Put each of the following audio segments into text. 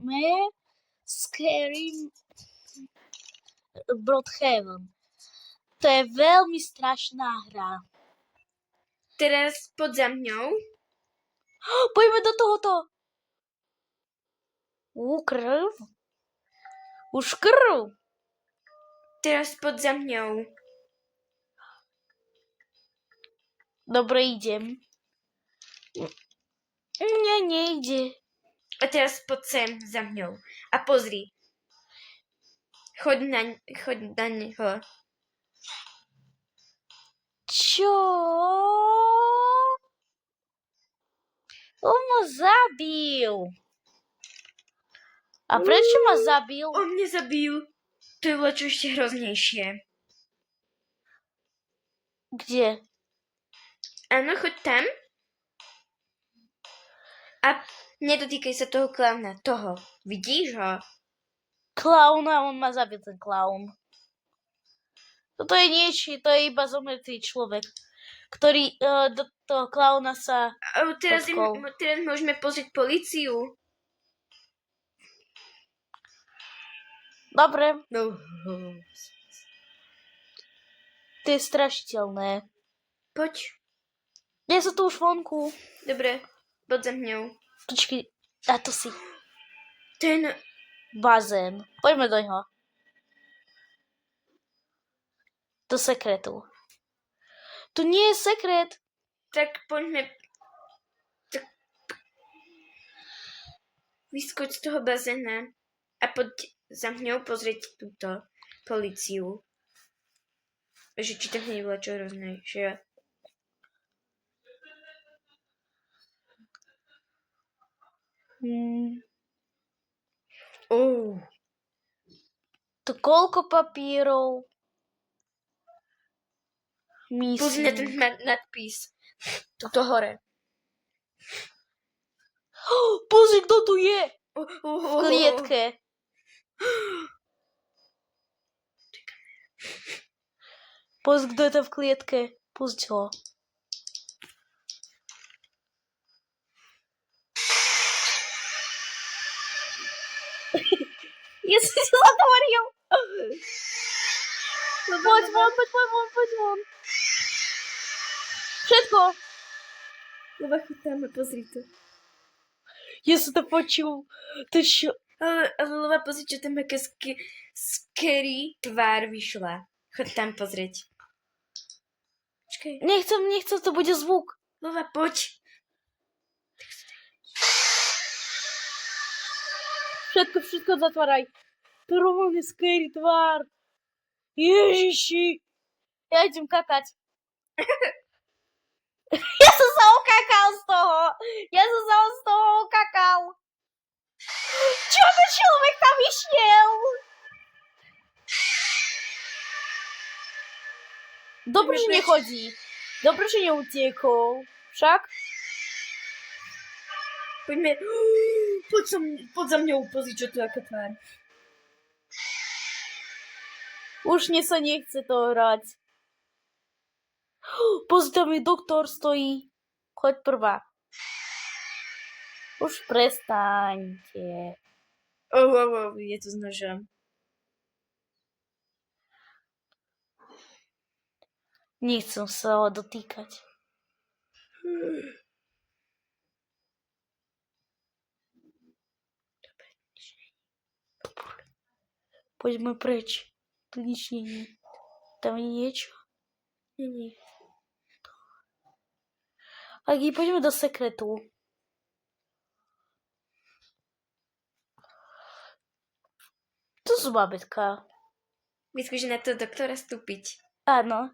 hrajeme Scary Broadhaven. To je veľmi strašná hra. Teraz poď za mňou. Poďme do tohoto. Krv. Už krv. Teraz poď za mňou. Dobre, idem. Nie, nejde. A teraz poď sem za mňou. A pozri. Choď na neho. Čo? On ma zabil. A prečo ma zabil? On mňa zabil. To je čo ešte hroznejšie. Kde? Áno, choď tam. A nedotýkaj sa toho klauna. Toho. Vidíš ho? Klauna, on ma zabil, ten klaun. Toto je niečo, to je iba zomrtý človek, ktorý do toho klauna sa teraz potkol. môžeme pozrieť políciu. Dobre. No. To je strašiteľné. Poď. Nie sú tu už vonku. Dobre, poď za mňou. Počkej, a to si Ten... bazén. Poďme do ňoho. Do sekretu. Tu nie je sekret. Tak poďme... Tak... Vyskoč z toho bazéna a poď za mňou pozrieť túto políciu. Že či tam nebolo čo hroznejšie. Tu koľko papírov? Pozri na ten nadpis. Tuto hore. Pozri, kto tu je? V klietke. Pozri, kto je tam v klietke. Pusť ho. Ja som si zatvoril. Poď von. Všetko. Leba, choď tam a pozri to. Ja som to počul. To čo? Ale Leba, pozri, čo tam aká scary tvár vyšla. Choď tam pozrieť. Počkaj. Nechcem, to bude zvuk. Leba, poď. Všetko zatváraj. To rovne scary tvár. Ježiši. Ja idem kakať. Ja som sa okakal z toho. Čo to človek tam išiel? Dobre, že nechodí. Dobre, že neutiekol. Však? Poďme. Poď za mňou, pozri, čo tu je aká tvár. Už mne sa nechce to hrať. Pozri, tam je doktor stojí. Choď prvá. Už prestaňte. Je to s nožom. Nechcem sa ho dotýkať. Poďme preč. Tu nič nie je. Tam je niečo? Nie. Agi, poďme do sekretu. Tu sú babetka. Vyskúš na to doktora stúpiť. Áno.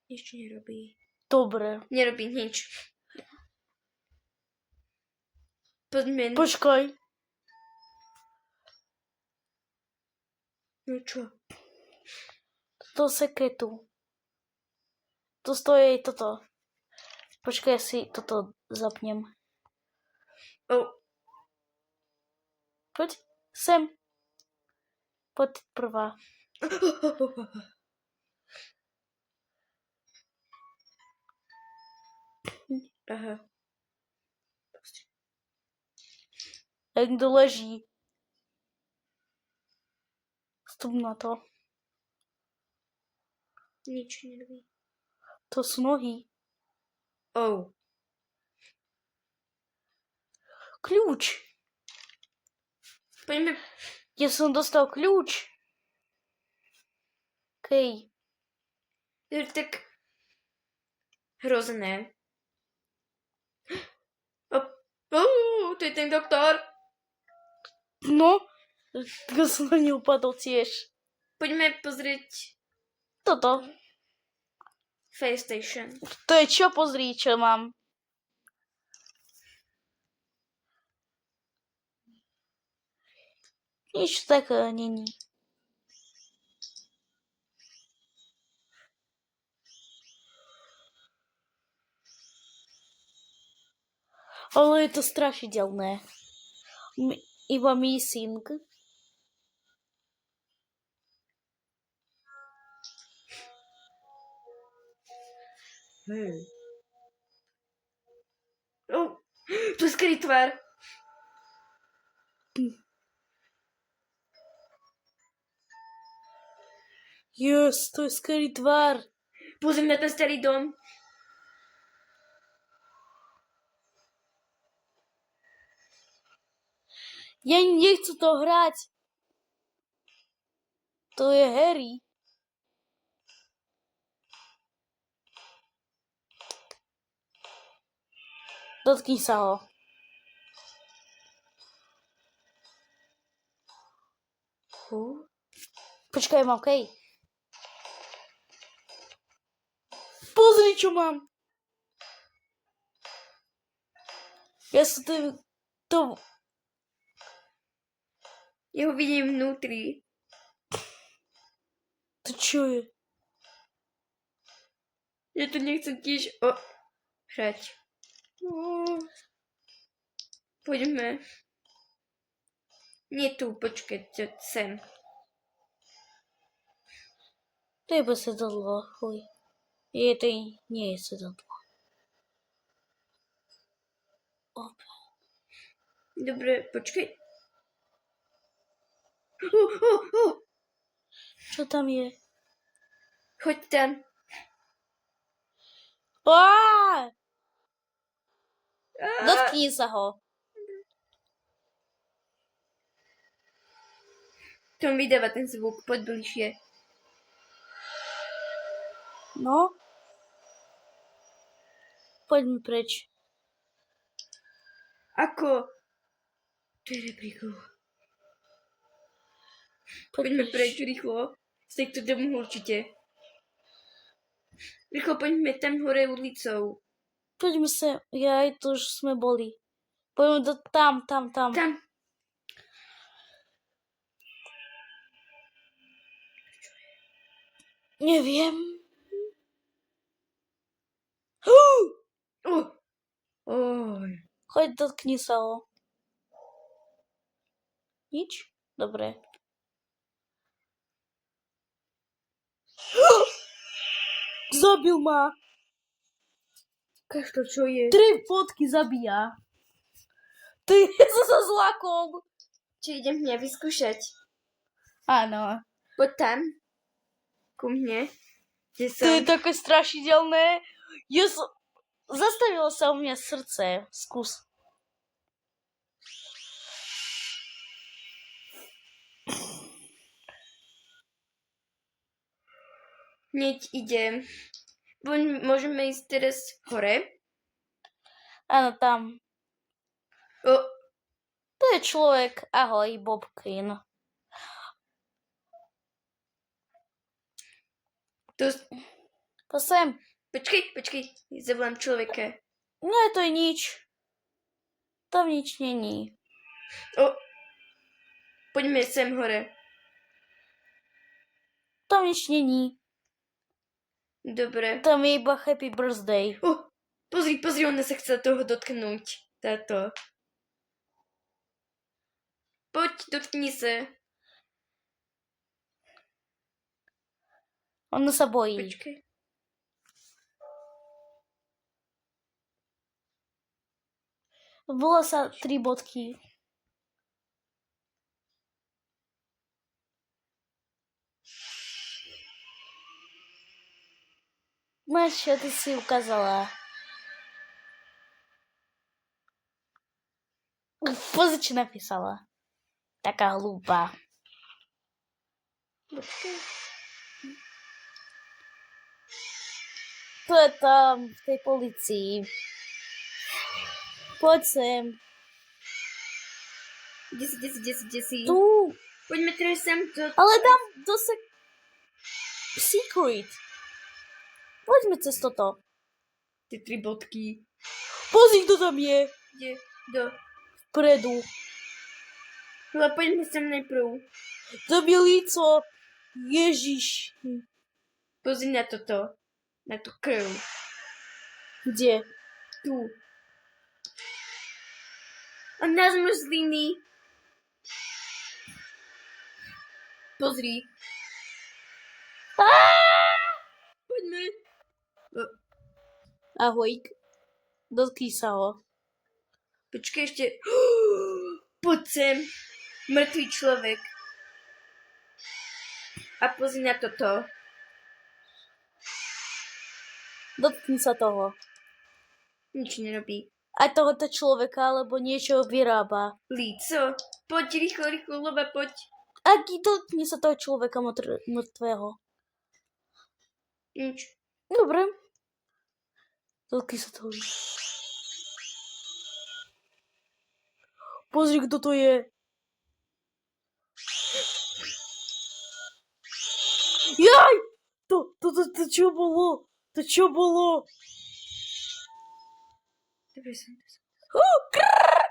Ešte nerobí. Dobre. Nerobí nič. Poďme. Počkaj. No čo? Do sekretu. Tu stojí toto. Počkaj, ja si toto zapnem. Poď, sem. Poď prvá. Aha. Jak někdo leží. Stup na to. Nič neví. To jsou nohy. Oh. Klíč. Pojďme. Já jsem dostal klíč. Okej. To je tak hrozné. To je ten doktor. No. Tak jsem na ní upadl tiež. Pojďme pozrieť Toto. Fire Station. To je čo? Pozri, čo mám. Nič také není. Ale je to strašidelné. Iba missing. Oh, to je skrytý tvar. Yes, to je skvělý tvar. Pozriem na ten starý dom. Ja nechcem to hrať. To je Harry. Dotkni sa ho. Počkaj, mám okej. Pozri, čo mám. Ja som to... Ja ho vidím vnútri. To čo je? Ja to nechcem tiež hrať. Poďme. Nie tu, počkaj, sem. To je iba sedadlo. Chuj. To nie je sedadlo. Dobre, počkaj. Čo tam je? Choď tam. Dotkni sa ho. To mi vydáva ten zvuk, poď bližšie. No. Poďme preč. Ako? To je rebríkov. Poďme preč, rýchlo. Z týchto domů určite. Rýchlo poďme tam hore ulicou. Poďme sa. To už sme boli. Poďme tam. Tam. Neviem. Choď, dotkni sa ho. Nič? Dobre. Zabil ma. Kaž to, čo je? 3 fotky zabíja. Ty som sa zlakol. Či idem mňa vyskúšať? Áno. Poď tam. Ku mne. To je také strašidelné. Zastavilo sa u mňa srdce. Skús. Hneď idem. Môžeme ísť teraz hore? Áno, tam. To je človek. Ahoj, Bobkin. To sem. Počkej. Zavolám človeka. Nie, to je nič. Tam nič není. Poďme sem hore. Tam nič není. Dobre. Tam je iba happy birthday. Pozri, ona sa chce toho dotknúť. Táto. Poď, dotkni sa. Ona sa bojí. Počkaj. Volá sa 3 bodky. Máš, čo ty si ukázala. Pozri, čo napísala. Taká hlúpa. Počkej. To je tam, v tej policii. Poď sem. Kde si? Tu. Poďme teraz sem. Ale tam dosť secret. Poďme cez toto. Ty 3 bodky. Pozri, kto tam je. Kde? Kto? Vpredu. Ale poďme sem najprv. Tam je líco. Ježiš. Pozri na toto. Na tú krv. Kde? Tu. A na zmrzliny. Pozri. Poďme. Ahoj. Dotkni sa ho. Počkej ešte. Poď sem. Mŕtvý človek. A pozri na toto. Dotkni sa toho. Nič nerobí. Aj tohoto človeka, alebo niečo vyrába. Líco. Poď rýchlo, loba, poď. Aký dotkni sa toho človeka mŕtvého. Nič. Dobre. Dotkni sa toho. Pozri, kto to je. Jaj! To čo bolo? To čo bolo? Dobre som. Krrr!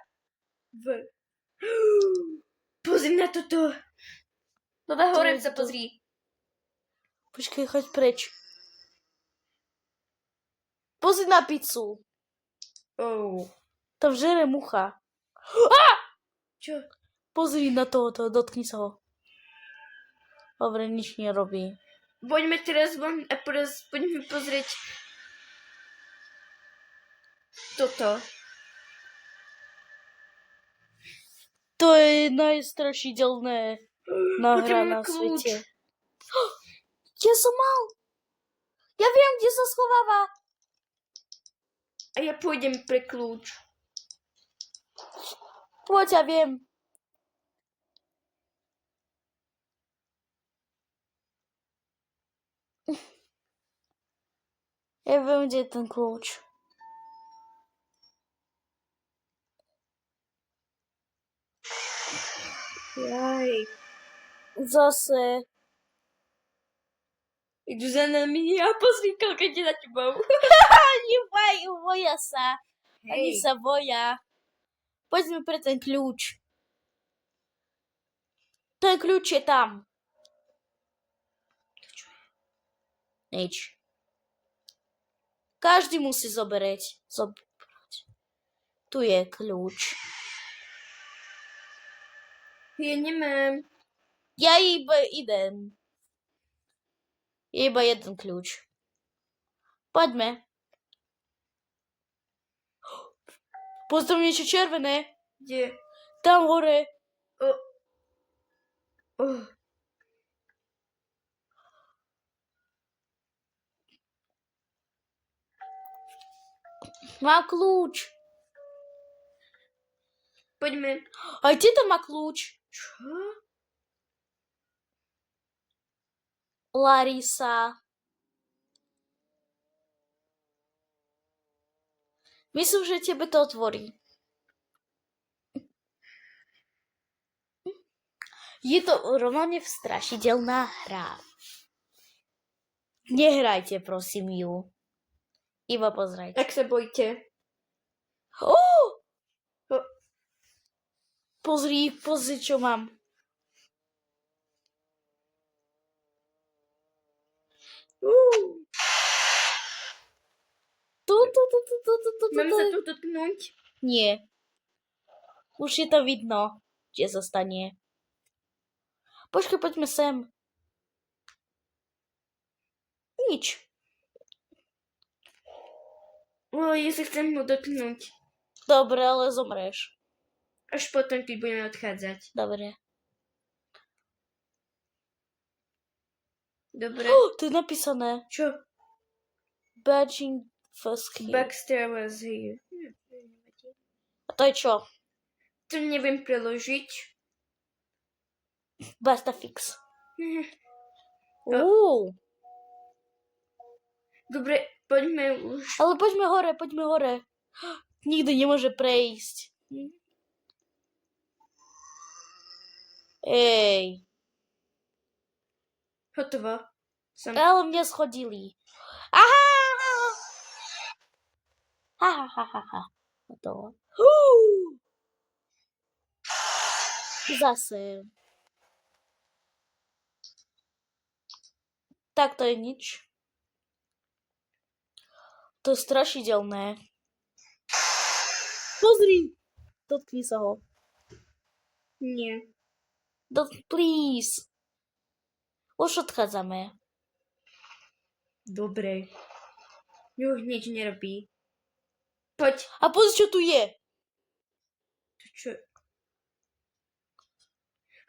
Pozri na toto. Loba, hore sa pozri. Počkej, choď preč. Pozri na pizzu. Oh. Tam žere mucha. Čo? Pozri na tohoto, dotkni sa ho. Dobre, nič nerobí. Poďme teraz von a poďme pozrieť toto. To je najstrašidelné hra Potrebujeme na kľúč. svete. Kde som mal? Ja viem, kde sa schováva. A ja pôjdem pre kľúč. Poď, ja viem. Ja viem, kde je ten kľúč. Jaj. Zase. Idú za nami a pozri, koľko ide na tebou. Boja sa. Oni sa boja. Poďme pre ten kľúč. Ten kľúč je tam. Nič. Každý musí zobrať. Tu je kľúč. Ja nemám. Ja iba idem. Je iba jeden kľúč. Poďme. Pozdrav niečo červené. Kde? Tam hore. Oh. Mám kľúč. Poďme. Aj teta má kľúč. Čo? Larisa. Myslím, že tebe to otvorí. Je to normálne strašidelná hra. Nehrajte, prosím, ju. Iba pozrajte. Ak sa bojte. Pozri, čo mám. Mám sa tu dotknúť? Nie. Už je to vidno, kde zostane. Počkaj, poďme sem. Nič. Ja sa chcem ho dotknúť. Dobre, ale zomreš. Až potom, keď budeme odchádzať. Dobre. Dobre. To je napísané. Čo? Batching was here. Baxter was here. A to je čo? To neviem preložiť. Basta fix. No. Dobre, poďme už. Ale poďme hore. Nikto nemôže prejsť. Ej. Hotovo. Ale mňa schodili. Aha! Ha. Hotovo. Zase. Tak to je nič. To je strašidelné. Pozri! Dotkni sa ho. Nie. Please. Už odchádzame. Dobre. Už nič nerobí. Poď. A pozri, čo tu je. To čo?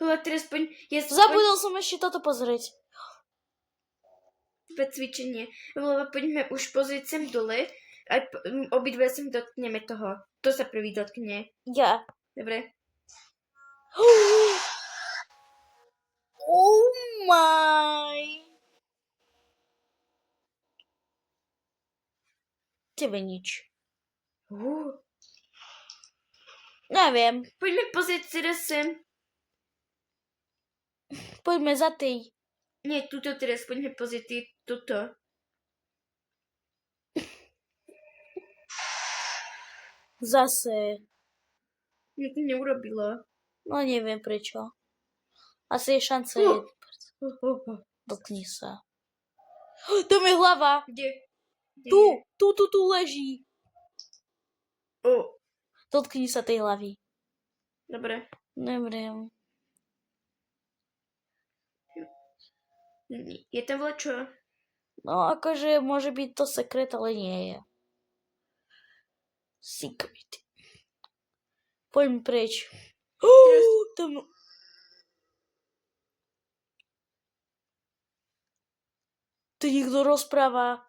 Ale teraz poď. Zabudol som ešte toto pozrieť. Cvičenie. Lebo poďme už pozrieť sem dole a obidve sem dotkneme toho. To sa prvý dotkne. Ja. Dobre. Oh my. Tebe nič. Neviem. Poďme pozrieť teraz sem. Poďme za tej. Nie, tuto teraz. Poďme pozrieť tuto. Zase. Mne to neurobilo. No neviem prečo. Asi je šanca 1%. Dotkni sa. Tam je hlava. Kde? Tu leží. Dotkni sa tej hlavy. Dobre. Neviem. Je tam vlečo? No akože môže byť to sekret, ale nie je. Secret. Poďme preč. Tam... Tu niekto rozpráva.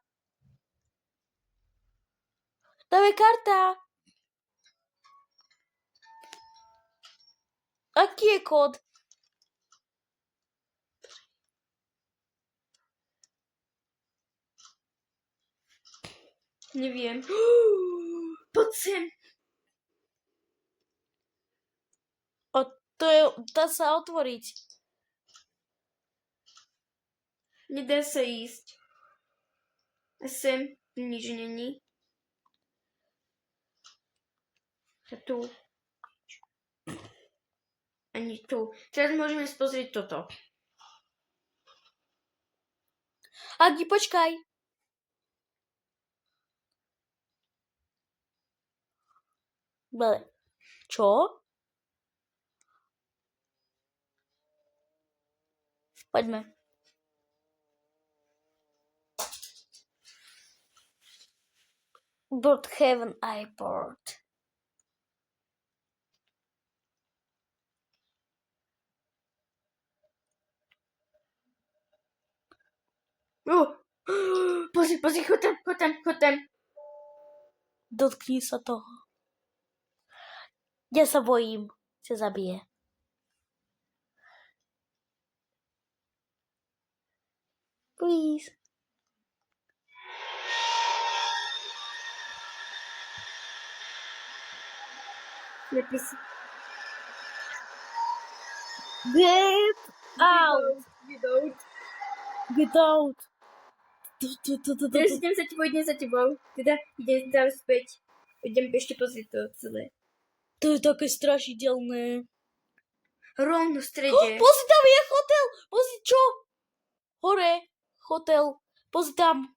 Tam je karta. Aký je kód? Neviem. Poď sem. Dá sa otvoriť. Nedá sa ísť. A sem nič není. A tu. Ani tu. Teraz môžeme spozrieť toto. Agi, počkaj. Bele. Čo? Poďme. Brookhaven Airport. Pozri, choď tam. Dotkni sa toho. Ja sa bojím. Sa zabije. Please. Napis. Get out. Get out. Teraz idem za tebou. Teda idem tam späť. Idem ešte pozrieť to celé. To je také strašidelné. Rovno v strede. Pozri, tam je hotel. Pozri, čo? Hore. Hotel. Pozri tam.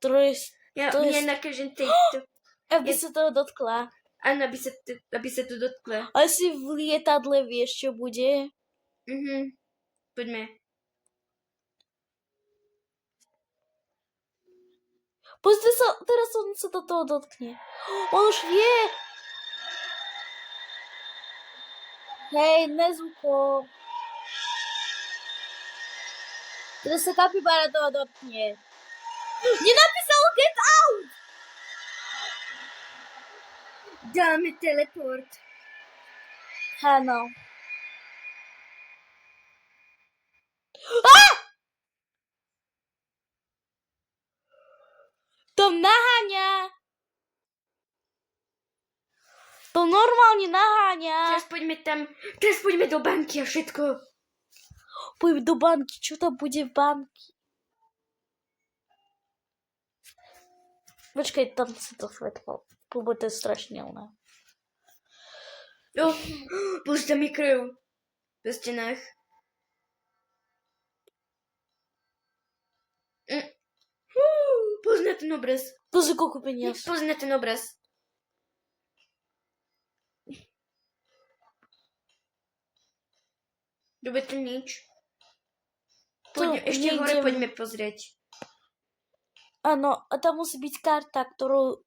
Mne nakažem tejto. Aby sa toho dotkla. Áno, aby sa to dotkla. Asi v lietadle vieš, čo bude. Poďme. Pozri sa, teraz on sa do toho dotkne. On už vie. Hej, nezvuko. Kde sa kapibara toho dotkne. Nenapísalo get out! Dáme teleport. Áno. To naháňa. To normálne naháňa. Teraz poďme tam. Teraz poďme do banky a všetko. Poďme do banky. Čo tam bude v banky? Počkaj, tam si to svetlo. Lebo to je strašne oné. Bože, tam je krv. Po stenách. Pozná ten obraz. Pozri, koľko peniaz. Pozná ten obraz. Dobre, to nič. Poďme, ešte nejdem. hore poďme pozrieť. Áno, a tam musí byť karta, ktorú...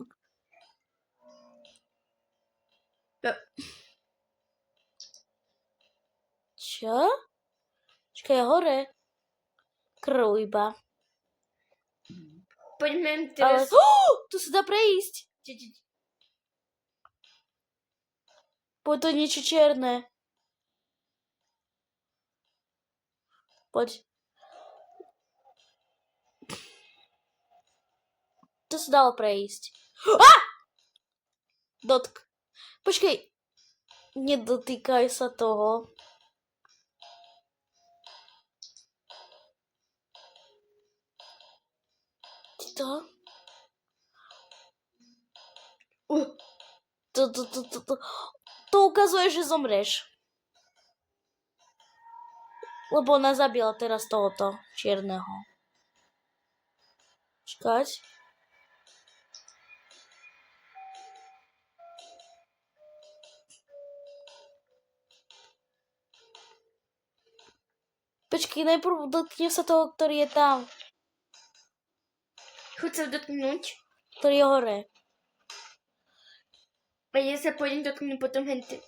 Čo? Počkaj, hore. Krv iba. Poďme Ale... teraz... Tu sa dá prejsť. Poď, to je niečo čierne. Poď. To sa dalo prejsť. Dotk. Počkej. Nedotýkaj sa toho. Ty to? To ukazuje, že zomreš. Lebo ona zabila teraz tohoto čierneho. Čakať. Počkej, najprv dotkne sa toho, ktorý je tam. Choď sa dotknúť. Ktorý je hore. A ja sa pôjdem dotknúť potom hente.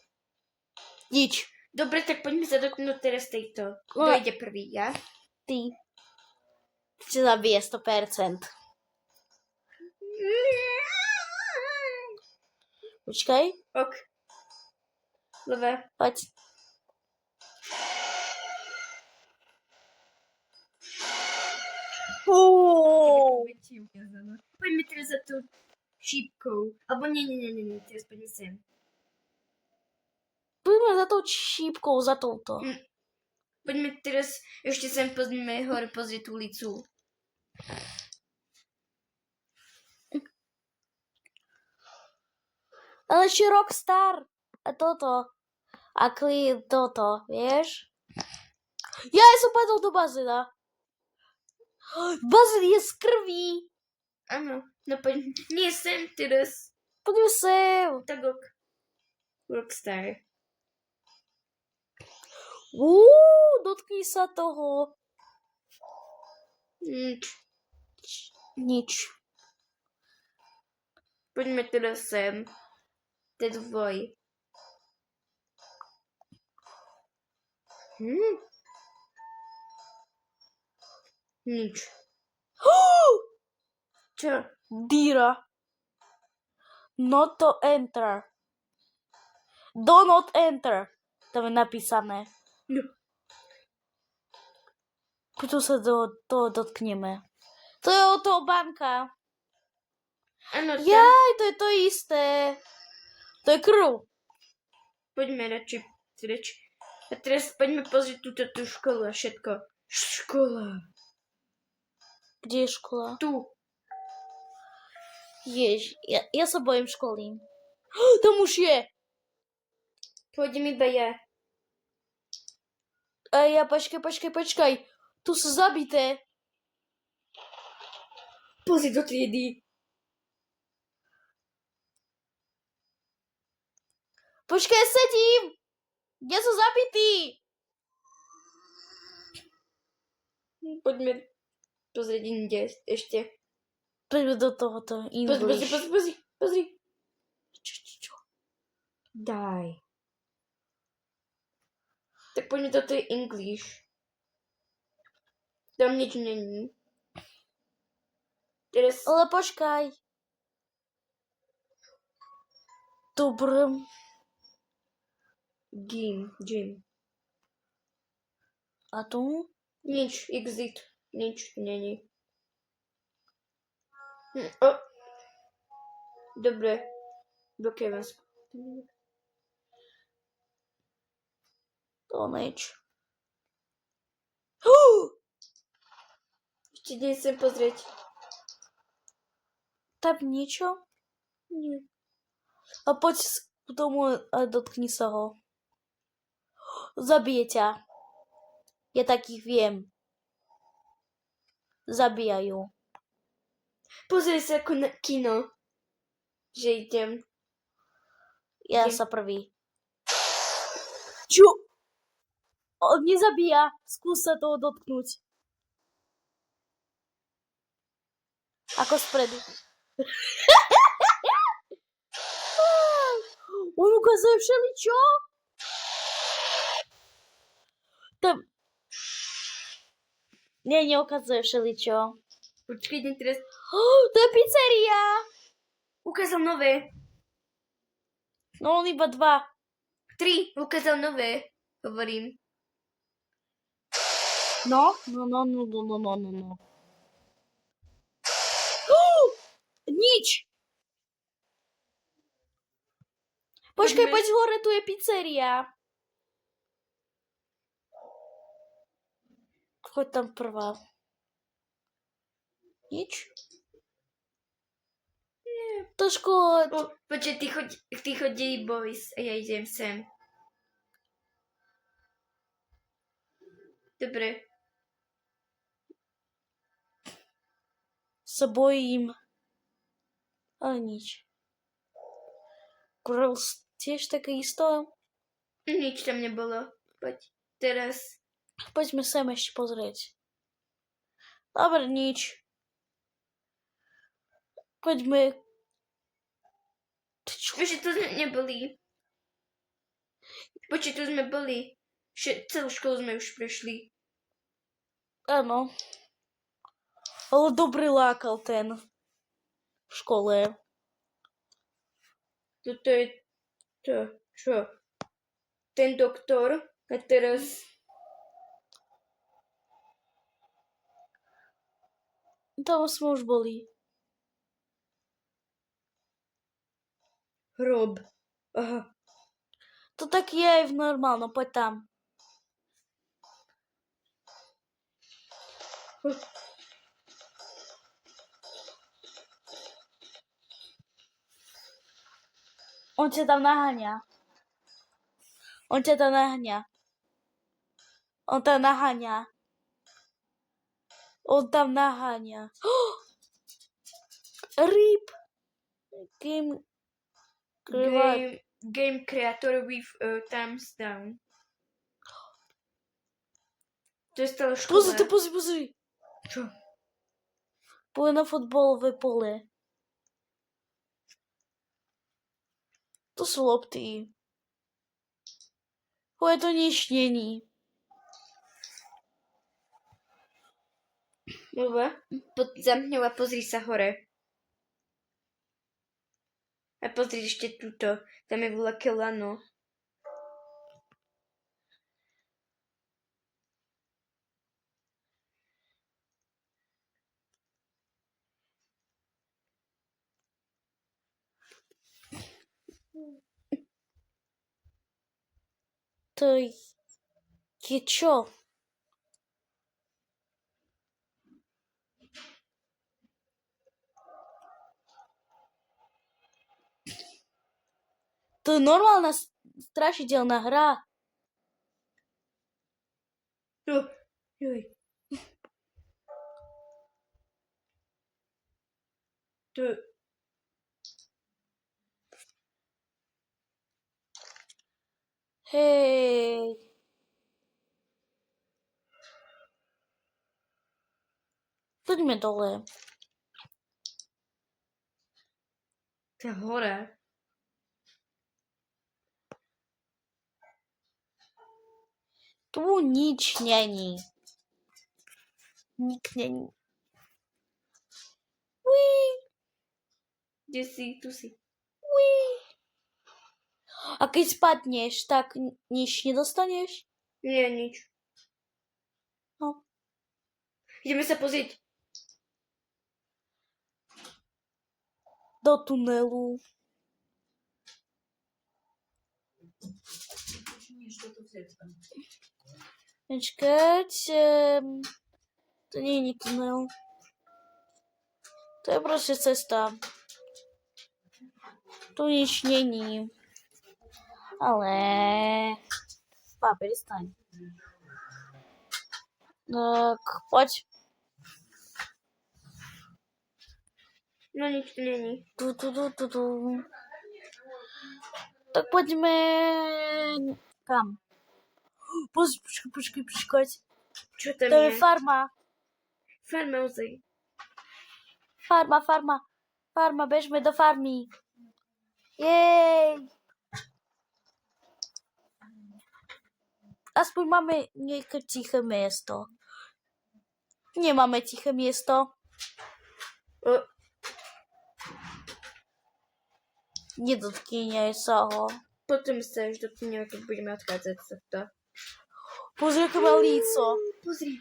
Nič. Dobre, tak poďme sa dotknúť teraz tejto. Kto No. ide prvý, ja? Ty. Ty sa zabije 100%. Počkaj. Ok. Love. Poď. Poďme teraz za tú šípkou. Alebo nie, teraz poďme sem. Poďme za tou šípkou, za touto. Poďme teraz ešte sem pozrieme hore pozrieť ulicu. Ale ešte Rockstar. A toto. A toto, vieš? Ja som padol do bazéna. Bazén je z krví. Áno, no poďme. Nie sem teraz. Poďme sem. Tak ok. Rockstar. Dotkni sa toho. Nič. Poďme teraz sem. To je tvoj. Nič. Čo? Díra. Not to enter. Do not enter. Tam je napísané. No. Potom sa toho dotkneme. To je od toho banka. Áno, Jaj, to je to isté. To je krv. poďme radšej preč. A teraz poďme pozrieť tú školu a všetko. Škola. Kde je škola? Tu. Ja sa bojím školy. Tam už je. Pôjdem iba ja. A ja, počkaj. Tu sú zabité. Pozri do triedy. Počkaj, sedím. Ja som zabitý. Poďme pozrieť inde ešte. Poďme do tohoto English. Pozri. Čo? Daj. Tak poďme do tej English. Tam nič není. Teraz Ale počkaj. Dobre. Gym. A tu? Nič, exit. Nič tu není. Dobre. Blokujem vás. To nič. Ešte idem sem pozrieť. Tam niečo? Nie. A poď k tomu a dotkni sa ho. Zabije ťa. Ja takých viem. Zabíjajú. Pozri sa ako na kino. Že idem. Ja Idem. sa prvý. Čo? On nezabíja. Skús sa toho dotknúť. Ako spredu. On ukazuje všeličo. Tam... Nie, neukazuje všeličo. Počkej, idem teraz. To je pizzeria. Ukázal nové. No on iba 2. 3. Ukázal nové. Hovorím. No. Nič. Počkaj, Poďme. poď hore, tu je pizzeria. Choď tam prvá. Nič? Nie. To škoď. Počkej, ty chodí boys a ja idem sem. Dobre. Sa bojím. Ale nič. Girls tiež také isto. Nič tam nebolo. Poď. Teraz. Poďme sem ešte pozrieť. Dobre, nič. Poďme. Že tu sme neboli. Počkej, tu sme boli. Celú školu sme už prešli. Áno. Ale dobre lákal ten v škole. Toto je to. Čo? Ten doktor. A teraz. Tam sme už boli. Hrob. Aha. To tak je aj v normálnom, poď tam. On ťa tam naháňa. On tam naháňa. Rip. Game creator with thumbs down. To je stále škola. Pozri. Čo? Pôjde na fotbalové pole. To sú lopty. Pôjde to nič není. Dobre. Zamkňou a pozri sa hore. A pozri ešte túto. Tam je veľké lano. To je čo? To je normálna strašidelná hra. Joj. To... Hej. Poďme dole. To je hore. Tu nič není. Nik není. Uí, Kde si? Tu si. uí. A keď spadneš, tak nič nedostaneš? Nie, nič. No. Ideme sa pozrieť. Do tunelu. Počkať. To nie je tunel. To je proste cesta. Tu nič není. Ale... Perestaň. Tak, poď. No nič tu není. Tu. Tak poďme... Kam? Počkaj. Čo tam To je je? farma. Farma ozaj. Farma, bežme do farmy. Jej. Aspoň máme nejaké tiché miesto. Nemáme tiché miesto. Nedotkýňaj sa ho. Potom sa už dotkneme, keď budeme odchádzať z tohto. Pozri, aké má líco. Pozri.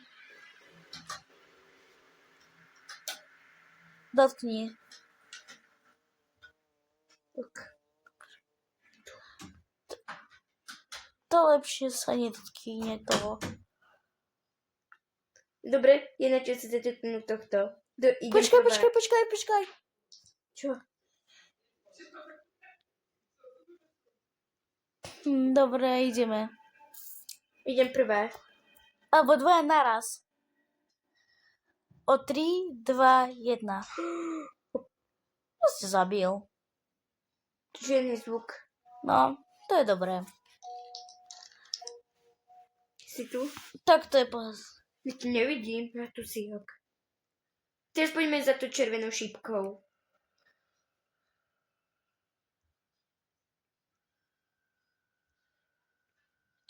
Dotkni. Ok. To lepšie sa nedotkýne toho. Dobre, je na čas sa dotknúť tohto. Počkaj. Čo? Dobre, ideme. Idem prvá. Alebo dvoja naraz. O 3, 2, 1. To si zabil. Žiadny zvuk. No, to je dobré. Si tu? Tak to je poz. Ja tu nevidím, ja tu si ok. Teraz poďme za tú červenou šípkou.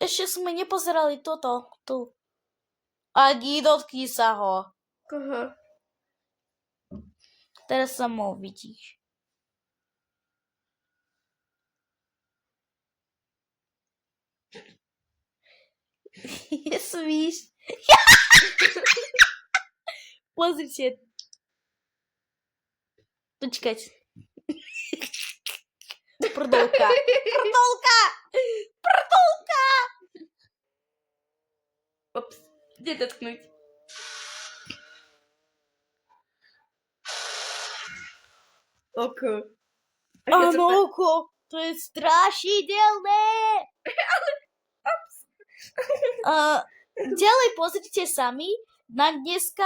Ešte sme nepozerali toto. Tu. Agi, dotkni sa ho. Koho? Teraz sa mu vidíš. Svíš. Pozrite. Počkať. Prdolka. Ops, kde dotknúť? Oko. Áno, oko. To je strašidelné. Ďalej pozrite sami. Na dneska